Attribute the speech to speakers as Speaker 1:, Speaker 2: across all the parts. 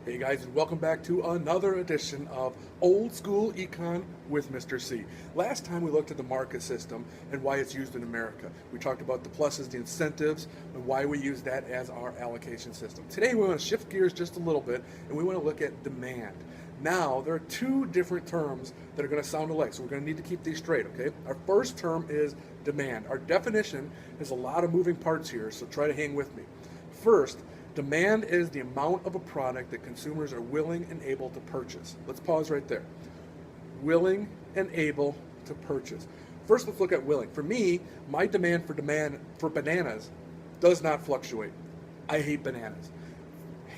Speaker 1: Hey guys, and welcome back to another edition of Old School Econ with Mr. C. Last time we looked at the market system and why it's used in America. We talked about the pluses, the incentives, and why we use that as our allocation system. Today we want to shift gears just a little bit and we want to look at demand. Now, there are two different terms that are going to sound alike, so we're going to need to keep these straight, okay? Our first term is demand. Our definition has a lot of moving parts here, so try to hang with me. First, demand is the amount of a product that consumers are willing and able to purchase. Let's pause right there. Willing and able to purchase. First, let's look at willing. For me, my demand for bananas does not fluctuate. I hate bananas.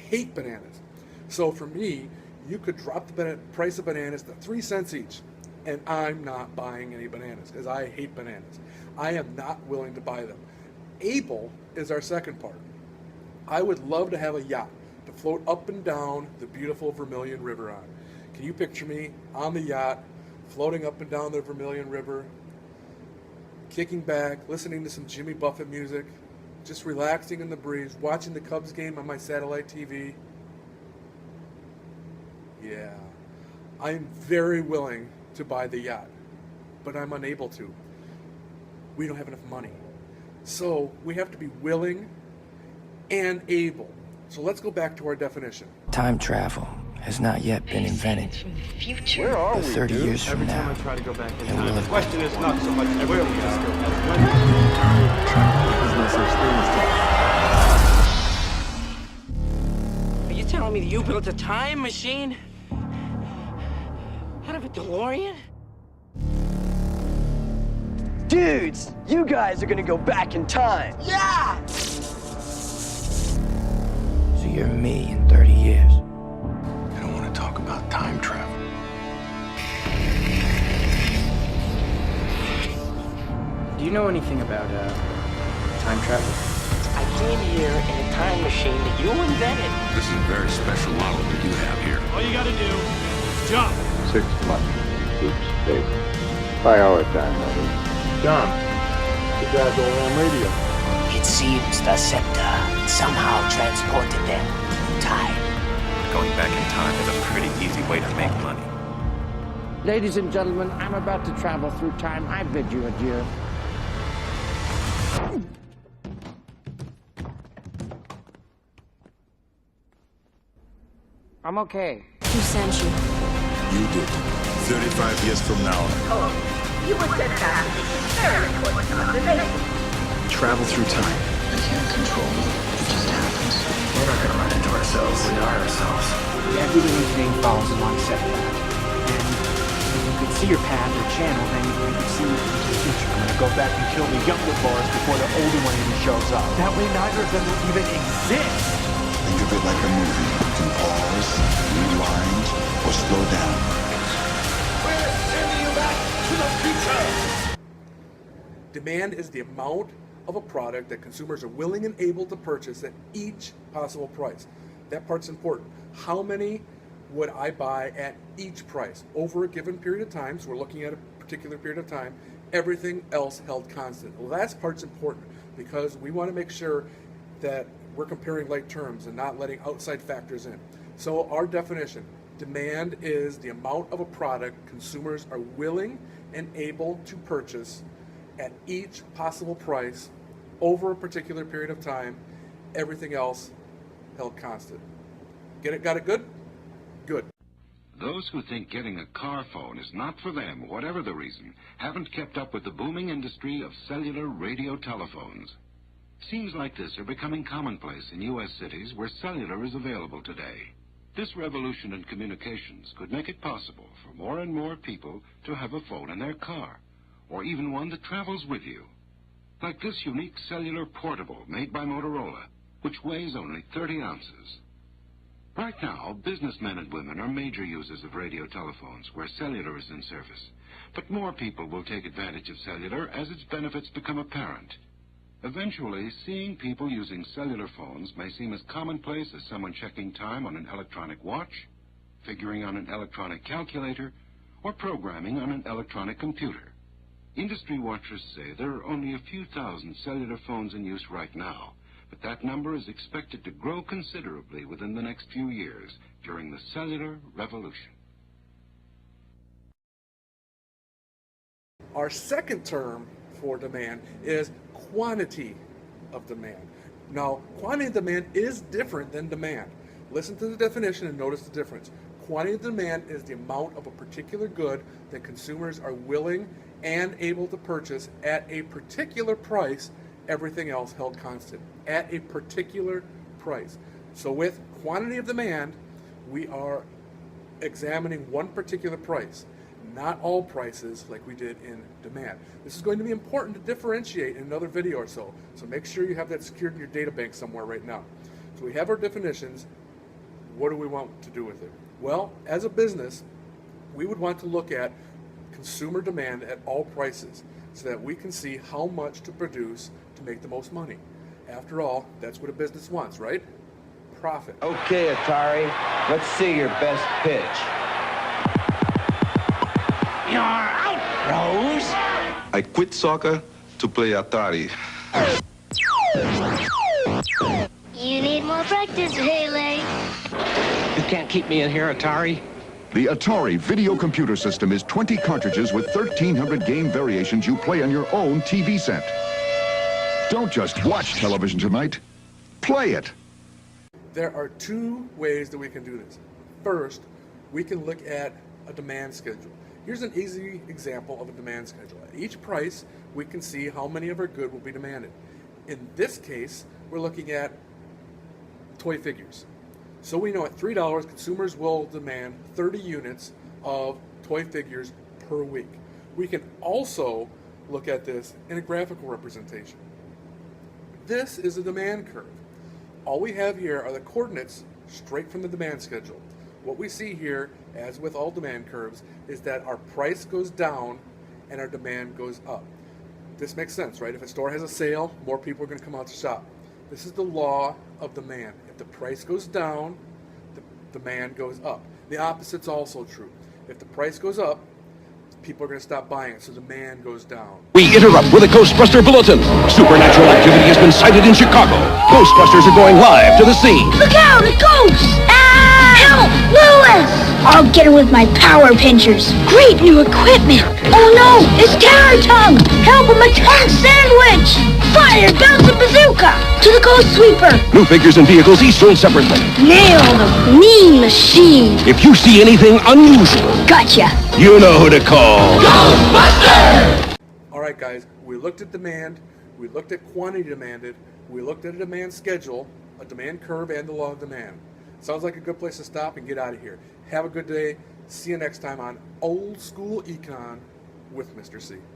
Speaker 1: Hate bananas. So for me, you could drop the price of bananas to 3 cents each, and I'm not buying any bananas because I hate bananas. I am not willing to buy them. Able is our second part. I would love to have a yacht to float up and down the beautiful Vermilion River on. Can you picture me on the yacht, floating up and down the Vermilion River, kicking back, listening to some Jimmy Buffett music, just relaxing in the breeze, watching the Cubs game on my satellite TV? Yeah, I'm very willing to buy the yacht, but I'm unable to. We don't have enough money. So we have to be willing and able. So let's go back to our definition.
Speaker 2: Time travel has not yet been invented.
Speaker 3: Where are
Speaker 2: But 30 years from
Speaker 4: Every time
Speaker 2: now,
Speaker 4: I try to go back in
Speaker 2: it will
Speaker 4: time, the
Speaker 2: have
Speaker 4: question is not so much where we are, as when.
Speaker 3: There's no such thing as
Speaker 5: Are you telling me that you built a time machine? Out of a DeLorean?
Speaker 3: Dudes, you guys are gonna go back in time.
Speaker 5: Yeah!
Speaker 2: so you're me in 30 years.
Speaker 6: I don't want to talk about time travel.
Speaker 7: Do you know anything about time travel?
Speaker 5: I came here in a time machine that you invented.
Speaker 6: This is a very special model that you have here.
Speaker 4: All you gotta do is jump.
Speaker 8: 6 months deep space. Prioritize, buddy. John, the guys all on radio.
Speaker 9: It seems the scepter somehow transported them through time.
Speaker 10: Going back in time is a pretty easy way to make money.
Speaker 11: Ladies and gentlemen, I'm about to travel through time. I bid you adieu. I'm okay.
Speaker 12: Who sent you?
Speaker 6: You did. 35 years from now.
Speaker 13: Oh, you were sent back. Very important observation.
Speaker 10: Travel through time.
Speaker 9: I can't control it. It just happens.
Speaker 10: We're not gonna run into ourselves. We are ourselves.
Speaker 7: Every living thing follows along a set path. And if you could see your path or channel, then you could see into the future.
Speaker 4: I'm gonna go back and kill the younger boys before the older one even shows up. That way neither of them will even exist.
Speaker 6: Think of it like a movie. You can pause, rewind, or slow down.
Speaker 13: We're sending you back to the future.
Speaker 1: Demand is the amount of a product that consumers are willing and able to purchase at each possible price. That part's important. How many would I buy at each price over a given period of time? So we're looking at a particular period of time. Everything else held constant. The last part's important because we want to make sure that we're comparing like terms and not letting outside factors in. So our definition, demand is the amount of a product consumers are willing and able to purchase at each possible price over a particular period of time, everything else held constant. Get it? Got it good? Good.
Speaker 14: Those who think getting a car phone is not for them, whatever the reason, haven't kept up with the booming industry of cellular radio telephones. Scenes like this are becoming commonplace in U.S. cities where cellular is available today. This revolution in communications could make it possible for more and more people to have a phone in their car, or even one that travels with you. Like this unique cellular portable made by Motorola, which weighs only 30 ounces. Right now, businessmen and women are major users of radio telephones where cellular is in service. But more people will take advantage of cellular as its benefits become apparent. Eventually, seeing people using cellular phones may seem as commonplace as someone checking time on an electronic watch, figuring on an electronic calculator, or programming on an electronic computer. Industry watchers say there are only a few thousand cellular phones in use right now, But that number is expected to grow considerably within the next few years during the cellular revolution.
Speaker 1: Our second term for demand is quantity of demand. Now, quantity of demand is different than demand. Listen to the definition and notice the difference. Quantity of demand is the amount of a particular good that consumers are willing and able to purchase at a particular price, everything else held constant, at a particular price. So with quantity of demand, we are examining one particular price, not all prices like we did in demand. This is going to be important to differentiate in another video or so, so make sure you have that secured in your data bank somewhere right now. So we have our definitions. What do we want to do with it? Well, as a business, we would want to look at consumer demand at all prices so that we can see how much to produce to make the most money. After all, that's what a business wants, right? Profit.
Speaker 3: Okay, Atari, let's see your best pitch.
Speaker 9: You're out, Rose.
Speaker 12: I quit soccer to play Atari.
Speaker 15: You need more practice, Haley.
Speaker 11: You can't keep me in here, Atari.
Speaker 6: The Atari video computer system is 20 cartridges with 1,300 game variations you play on your own TV set. Don't just watch television tonight, play it.
Speaker 1: There are two ways that we can do this. First, we can look at a demand schedule. Here's an easy example of a demand schedule. At each price, we can see how many of our good will be demanded. In this case, we're looking at toy figures. So we know at $3, consumers will demand 30 units of toy figures per week. We can also look at this in a graphical representation. This is a demand curve. All we have here are the coordinates straight from the demand schedule. What we see here, as with all demand curves, is that our price goes down and our demand goes up. This makes sense, right? If a store has a sale, more people are going to come out to shop. This is the law of demand. If the price goes down, the demand goes up. The opposite's also true. If the price goes up, people are going to stop buying it, so demand goes down.
Speaker 16: We interrupt with a Ghostbuster Bulletin. Supernatural activity has been sighted in Chicago. Ghostbusters are going live to the scene.
Speaker 15: Look out, a ghost! Ah! Help, Lewis! I'll get her with my power pinchers. Great new equipment. Oh no, it's Terror Tongue. Help him, a tongue sandwich. Fire, bounce a bazooka. To the ghost sweeper.
Speaker 16: New figures and vehicles each sold separately.
Speaker 15: Nailed him. Mean machine.
Speaker 16: If you see anything unusual,
Speaker 15: Gotcha.
Speaker 16: you know who to call.
Speaker 15: Ghostbusters!
Speaker 1: All right, guys, we looked at demand, we looked at quantity demanded, we looked at a demand schedule, a demand curve, and the law of demand. Sounds like a good place to stop and get out of here. Have a good day. See you next time on Old School Econ with Mr. C.